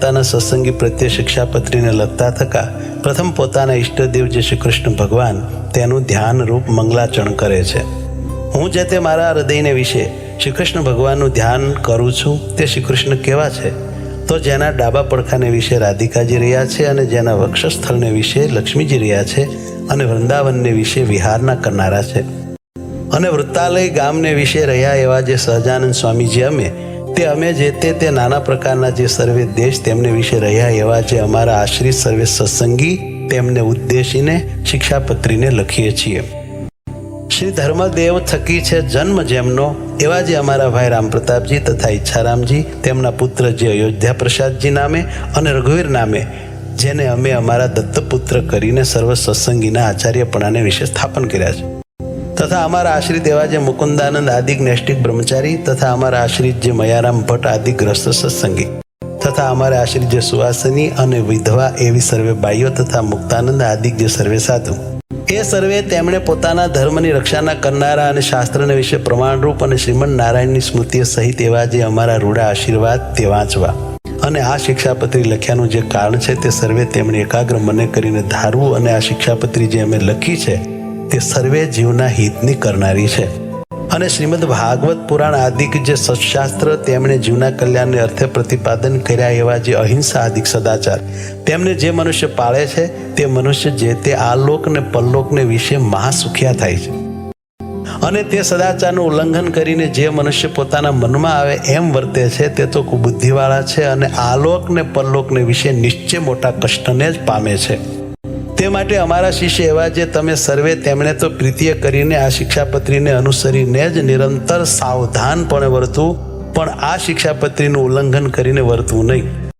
પોતાના સત્સંગી પ્રત્યે શિક્ષાપત્રીને લખતા થકા પ્રથમ પોતાના ઈષ્ટદેવ જે શ્રી કૃષ્ણ ભગવાન તેનું ધ્યાન રૂપ મંગલાચરણ કરે છે. હું જે તે મારા હૃદયને વિશે શ્રી કૃષ્ણ ભગવાનનું ધ્યાન કરું છું તે શ્રી કૃષ્ણ કેવા છે? તો જેના ડાબા પડખાને વિશે રાધિકાજી રહ્યા છે અને જેના વક્ષસ્થળને વિશે લક્ષ્મીજી રહ્યા છે અને વૃંદાવનને વિશે વિહારના કરનારા છે અને વૃત્તાલય ગામને વિશે રહ્યા એવા જે સહજાનંદ સ્વામીજી અમે જે તે નાના પ્રકારના જે સર્વે દેશ તેમને વિશે રહ્યા એવા જે અમારા આશ્રિત સર્વે સત્સંગી તેમને ઉદ્દેશીને શિક્ષાપત્રીને લખીએ છીએ. શ્રી ધર્મદેવ થકી છે જન્મ જેમનો એવા જે અમારા ભાઈ રામપ્રતાપજી તથા ઈચ્છારામજી તેમના પુત્ર જે અયોધ્યા પ્રસાદજી નામે અને રઘુવીર નામે જેને અમે અમારા દત્તપુત્ર કરીને સર્વ સત્સંગીના આચાર્યપણાને વિશે સ્થાપન કર્યા છે તથા અમારા આશ્રિત એવા જે મુકુંદાનંદ આદિ નૈષ્ટિક બ્રહ્મચારી તથા અમારા આશ્રિત જે મયારામ ભટ્ટ આદિ ગ્રસ્ત સત્સંગી તથા અમારા આશ્રિત જે સુવાસની અને વિધવા એવી સર્વે બાઈઓ તથા મુક્તાનંદ આદિ જે સર્વે સાધુ એ સર્વે તેમણે પોતાના ધર્મની રક્ષાના કરનારા અને શાસ્ત્રને વિશે પ્રમાણરૂપ અને શ્રીમદ નારાયણની સ્મૃતિઓ સહિત એવા જે અમારા રૂડા આશીર્વાદ તે વાંચવા અને આ શિક્ષાપત્રી લખ્યાનું જે કારણ છે તે સર્વે તેમણે એકાગ્ર મને કરીને ધારવું અને આ શિક્ષાપત્રી જે અમે લખી છે તે સર્વે જીવના હિતની કરનારી છે અને શ્રીમદ ભાગવત પુરાણ આદિક જે સત્શાસ્ત્ર તેમણે જીવના કલ્યાણને અર્થે પ્રતિપાદન કર્યા એવા જે અહિંસા આદિક સદાચાર તેમને જે મનુષ્ય પાળે છે તે મનુષ્ય જે તે આલોક ને પરલોકને વિશે મહાસુખિયા થાય છે અને તે સદાચારનું ઉલ્લંઘન કરીને જે મનુષ્ય પોતાના મનમાં આવે એમ વર્તે છે તે તો કુબુદ્ધિવાળા છે અને આલોક ને પરલોકને વિશે નિશ્ચય મોટા કષ્ટને જ પામે છે. તે માટે અમારા શિષ્ય એવા જે તમે સર્વે તેમણે તો પ્રીતિય કરીને આ શિક્ષાપત્રીને અનુસરીને જ નિરંતર સાવધાનપણે વર્તવું પણ આ શિક્ષાપત્રીનું ઉલ્લંઘન કરીને વર્તવું નહીં.